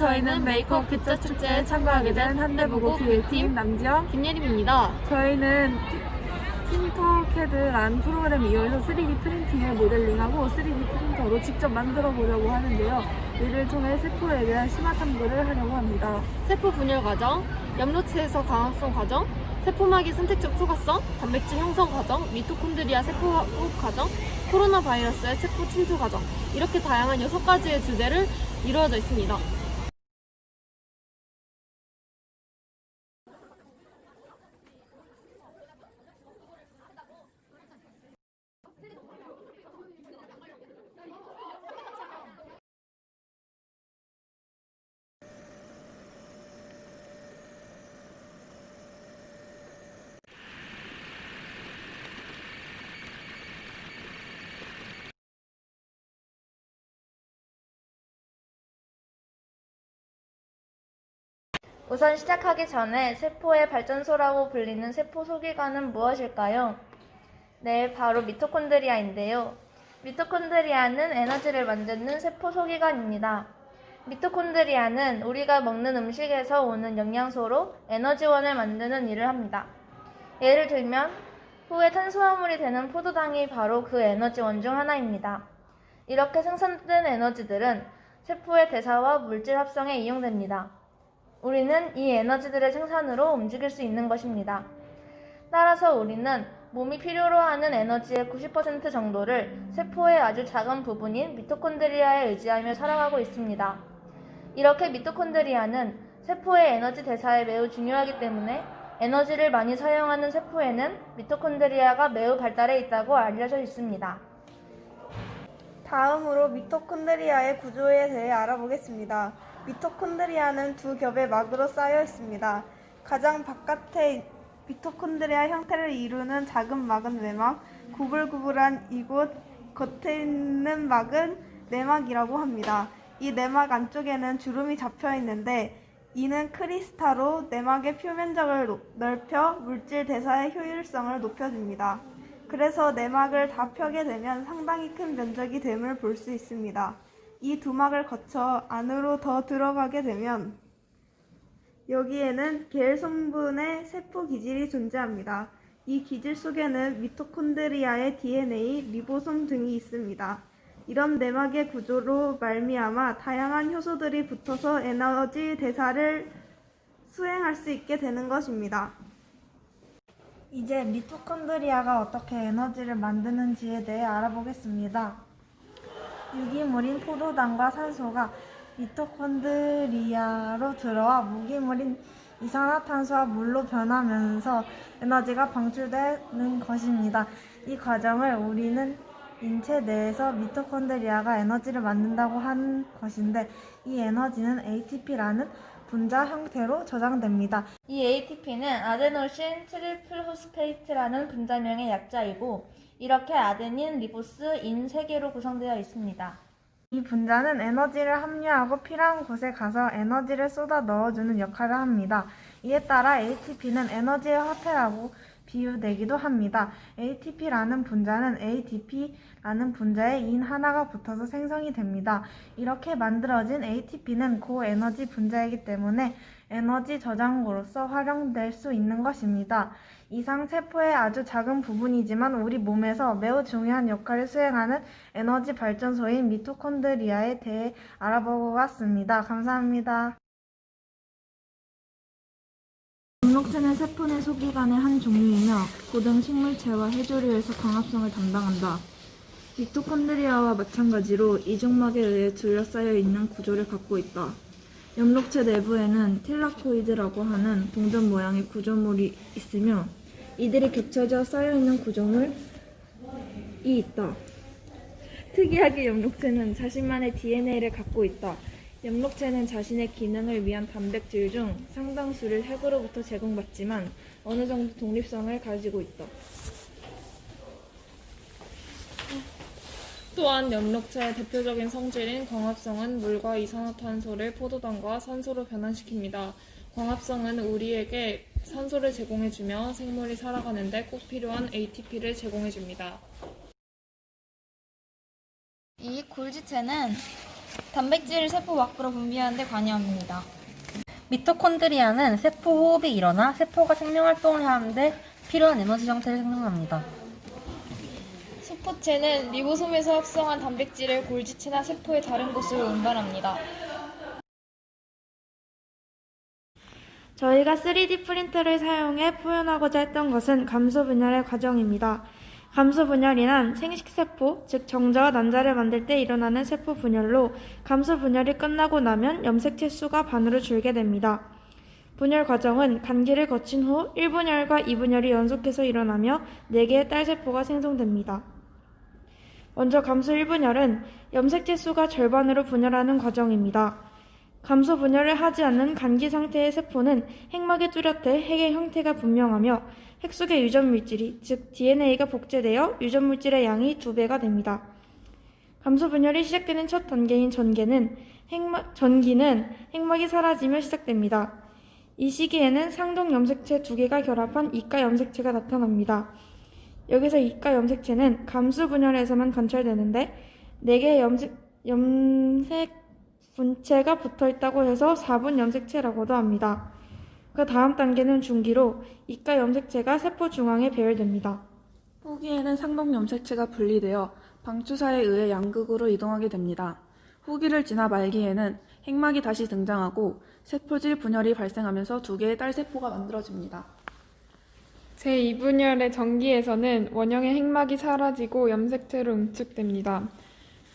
저희는 메이크업 기자 축제에 참가하게 된 한대보고 기획팀 남지영, 김예림입니다. 저희는 틴터캐드라는 프로그램을 이용해서 3D 프린팅을 모델링하고 3D 프린터로 직접 만들어 보려고 하는데요. 이를 통해 세포에 대한 심화 탐구를 하려고 합니다. 세포 분열 과정, 엽로체에서 광합성 과정, 세포막의 선택적 초과성, 단백질 형성 과정, 미토콘드리아 세포 호흡 과정, 코로나 바이러스의 세포 침투 과정, 이렇게 다양한 6가지의 주제를 이루어져 있습니다. 우선 시작하기 전에 세포의 발전소라고 불리는 세포 소기관은 무엇일까요? 네, 바로 미토콘드리아인데요. 미토콘드리아는 에너지를 만드는 세포 소기관입니다. 미토콘드리아는 우리가 먹는 음식에서 오는 영양소로 에너지원을 만드는 일을 합니다. 예를 들면 후에 탄수화물이 되는 포도당이 바로 그 에너지원 중 하나입니다. 이렇게 생산된 에너지들은 세포의 대사와 물질 합성에 이용됩니다. 우리는 이 에너지들의 생산으로 움직일 수 있는 것입니다. 따라서 우리는 몸이 필요로 하는 에너지의 90% 정도를 세포의 아주 작은 부분인 미토콘드리아에 의지하며 살아가고 있습니다. 이렇게 미토콘드리아는 세포의 에너지 대사에 매우 중요하기 때문에 에너지를 많이 사용하는 세포에는 미토콘드리아가 매우 발달해 있다고 알려져 있습니다. 다음으로 미토콘드리아의 구조에 대해 알아보겠습니다. 미토콘드리아는 두 겹의 막으로 쌓여 있습니다. 가장 바깥에 미토콘드리아 형태를 이루는 작은 막은 외막, 구불구불한 이곳 겉에 있는 막은 내막이라고 합니다. 이 내막 안쪽에는 주름이 잡혀 있는데 이는 크리스타로 내막의 표면적을 넓혀 물질 대사의 효율성을 높여줍니다. 그래서 내막을 다 펴게 되면 상당히 큰 면적이 됨을 볼 수 있습니다. 이 두 막을 거쳐 안으로 더 들어가게 되면 여기에는 겔 성분의 세포 기질이 존재합니다. 이 기질 속에는 미토콘드리아의 DNA, 리보솜 등이 있습니다. 이런 내막의 구조로 말미암아 다양한 효소들이 붙어서 에너지 대사를 수행할 수 있게 되는 것입니다. 이제 미토콘드리아가 어떻게 에너지를 만드는지에 대해 알아보겠습니다. 유기물인 포도당과 산소가 미토콘드리아로 들어와 무기물인 이산화탄소와 물로 변하면서 에너지가 방출되는 것입니다. 이 과정을 우리는 인체 내에서 미토콘드리아가 에너지를 만든다고 하는 것인데 이 에너지는 ATP라는 분자 형태로 저장됩니다. 이 ATP는 아데노신 트리플 호스페이트라는 분자명의 약자이고 이렇게 아데닌, 리보스, 인 3개로 구성되어 있습니다. 이 분자는 에너지를 함유하고 필요한 곳에 가서 에너지를 쏟아 넣어주는 역할을 합니다. 이에 따라 ATP는 에너지의 화폐라고 비유되기도 합니다. ATP라는 분자는 ADP라는 분자에 인 하나가 붙어서 생성이 됩니다. 이렇게 만들어진 ATP는 고에너지 분자이기 때문에 에너지 저장고로서 활용될 수 있는 것입니다. 이상 세포의 아주 작은 부분이지만 우리 몸에서 매우 중요한 역할을 수행하는 에너지 발전소인 미토콘드리아에 대해 알아보고 왔습니다. 감사합니다. 엽록체는 세포 내 소기관의 한 종류이며 고등 식물체와 해조류에서 광합성을 담당한다. 미토콘드리아와 마찬가지로 이중막에 의해 둘러싸여 있는 구조를 갖고 있다. 엽록체 내부에는 틸라코이드라고 하는 동전 모양의 구조물이 있으며 이들이 겹쳐져 쌓여있는 구조물이 있다. 특이하게 엽록체는 자신만의 DNA를 갖고 있다. 엽록체는 자신의 기능을 위한 단백질 중 상당수를 핵으로부터 제공받지만 어느 정도 독립성을 가지고 있다. 또한 엽록체의 대표적인 성질인 광합성은 물과 이산화탄소를 포도당과 산소로 변환시킵니다. 광합성은 우리에게 산소를 제공해주며 생물이 살아가는 데 꼭 필요한 ATP를 제공해줍니다. 이 골지체는 단백질을 세포 밖으로 분비하는 데 관여합니다. 미토콘드리아는 세포 호흡이 일어나 세포가 생명활동을 하는데 필요한 에너지 형태를 생성합니다. 수포체는 리보솜에서 합성한 단백질을 골지체나 세포의 다른 곳으로 운반합니다. 저희가 3D 프린터를 사용해 표현하고자 했던 것은 감소 분열의 과정입니다. 감소 분열이란 생식세포, 즉 정자와 난자를 만들 때 일어나는 세포 분열로 감소 분열이 끝나고 나면 염색체 수가 반으로 줄게 됩니다. 분열 과정은 간기를 거친 후 1분열과 2분열이 연속해서 일어나며 4개의 딸세포가 생성됩니다. 먼저 감소 1분열은 염색체 수가 절반으로 분열하는 과정입니다. 감소 분열을 하지 않는 간기 상태의 세포는 핵막이 뚜렷해 핵의 형태가 분명하며 핵 속의 유전 물질이, 즉 DNA가 복제되어 유전 물질의 양이 2배가 됩니다. 감소 분열이 시작되는 첫 단계인 전기는 핵막이 사라지며 시작됩니다. 이 시기에는 상동 염색체 2개가 결합한 이가 염색체가 나타납니다. 여기서 이가 염색체는 감소 분열에서만 관찰되는데 4개의 염색 분체가 붙어있다고 해서 4분 염색체라고도 합니다. 그 다음 단계는 중기로 이가 염색체가 세포 중앙에 배열됩니다. 후기에는 상동 염색체가 분리되어 방추사에 의해 양극으로 이동하게 됩니다. 후기를 지나 말기에는 핵막이 다시 등장하고 세포질 분열이 발생하면서 2개의 딸세포가 만들어집니다. 제2분열의 전기에서는 원형의 핵막이 사라지고 염색체로 응축됩니다.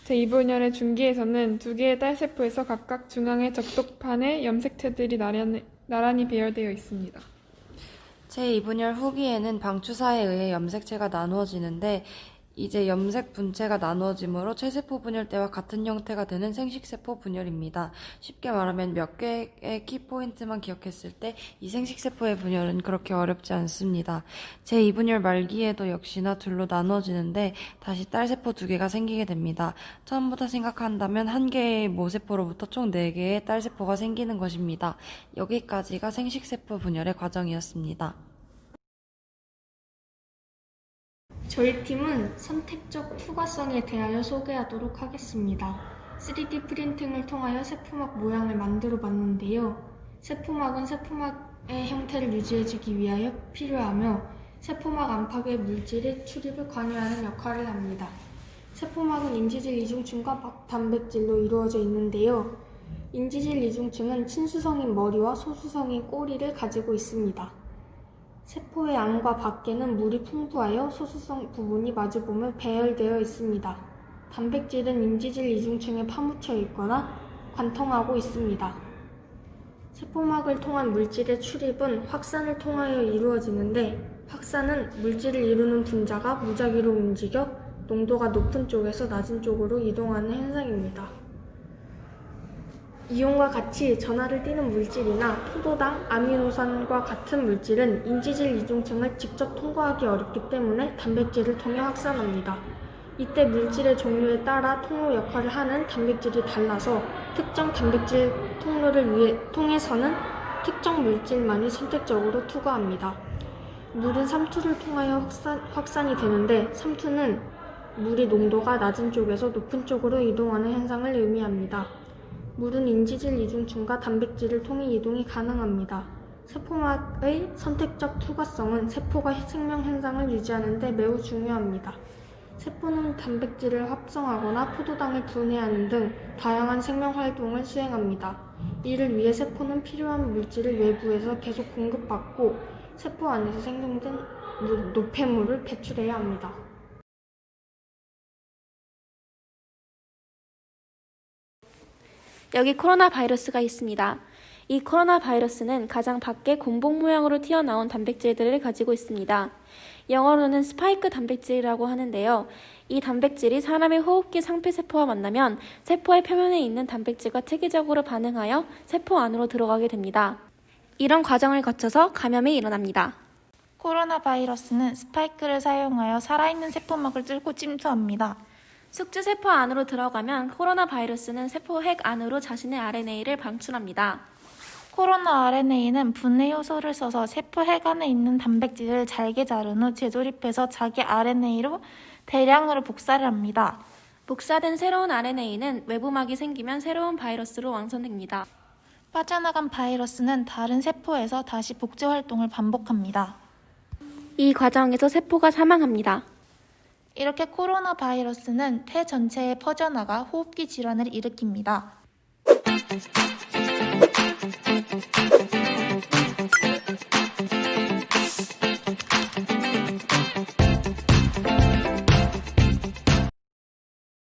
제2분열의 중기에서는 2개의 딸세포에서 각각 중앙의 적독판에 염색체들이 나란히 배열되어 있습니다. 제2분열 후기에는 방추사에 의해 염색체가 나누어지는데 이제 염색 분체가 나누어짐으로 체세포 분열 때와 같은 형태가 되는 생식세포 분열입니다. 쉽게 말하면 몇 개의 키포인트만 기억했을 때 이 생식세포의 분열은 그렇게 어렵지 않습니다. 제2분열 말기에도 역시나 둘로 나누어지는데 다시 딸세포 2개가 생기게 됩니다. 처음부터 생각한다면 1개의 모세포로부터 총 4개의 딸세포가 생기는 것입니다. 여기까지가 생식세포 분열의 과정이었습니다. 저희 팀은 선택적 투과성에 대하여 소개하도록 하겠습니다. 3D 프린팅을 통하여 세포막 모양을 만들어 봤는데요. 세포막은 세포막의 형태를 유지해주기 위하여 필요하며 세포막 안팎의 물질의 출입을 관여하는 역할을 합니다. 세포막은 인지질 이중층과 단백질로 이루어져 있는데요. 인지질 이중층은 친수성인 머리와 소수성인 꼬리를 가지고 있습니다. 세포의 안과 밖에는 물이 풍부하여 소수성 부분이 마주보며 배열되어 있습니다. 단백질은 인지질 이중층에 파묻혀 있거나 관통하고 있습니다. 세포막을 통한 물질의 출입은 확산을 통하여 이루어지는데 확산은 물질을 이루는 분자가 무작위로 움직여 농도가 높은 쪽에서 낮은 쪽으로 이동하는 현상입니다. 이온과 같이 전하를 띠는 물질이나 포도당, 아미노산과 같은 물질은 인지질 이중층을 직접 통과하기 어렵기 때문에 단백질을 통해 확산합니다. 이때 물질의 종류에 따라 통로 역할을 하는 단백질이 달라서 특정 단백질 통로를 통해서는 특정 물질만이 선택적으로 투과합니다. 물은 삼투를 통하여 확산이 되는데 삼투는 물이 농도가 낮은 쪽에서 높은 쪽으로 이동하는 현상을 의미합니다. 물은 인지질 이중층과 단백질을 통해 이동이 가능합니다. 세포막의 선택적 투과성은 세포가 생명 현상을 유지하는 데 매우 중요합니다. 세포는 단백질을 합성하거나 포도당을 분해하는 등 다양한 생명 활동을 수행합니다. 이를 위해 세포는 필요한 물질을 외부에서 계속 공급받고 세포 안에서 생성된 노폐물을 배출해야 합니다. 여기 코로나 바이러스가 있습니다. 이 코로나 바이러스는 가장 밖에 곰봉 모양으로 튀어나온 단백질들을 가지고 있습니다. 영어로는 스파이크 단백질이라고 하는데요. 이 단백질이 사람의 호흡기 상피세포와 만나면 세포의 표면에 있는 단백질과 특이적으로 반응하여 세포 안으로 들어가게 됩니다. 이런 과정을 거쳐서 감염이 일어납니다. 코로나 바이러스는 스파이크를 사용하여 살아있는 세포막을 뚫고 침투합니다. 숙주세포 안으로 들어가면 코로나 바이러스는 세포 핵 안으로 자신의 RNA를 방출합니다. 코로나 RNA는 분해 효소를 써서 세포 핵 안에 있는 단백질을 잘게 자른 후 재조립해서 자기 RNA로 대량으로 복사를 합니다. 복사된 새로운 RNA는 외부막이 생기면 새로운 바이러스로 완성됩니다. 빠져나간 바이러스는 다른 세포에서 다시 복제 활동을 반복합니다. 이 과정에서 세포가 사망합니다. 이렇게 코로나 바이러스는 폐 전체에 퍼져나가 호흡기 질환을 일으킵니다.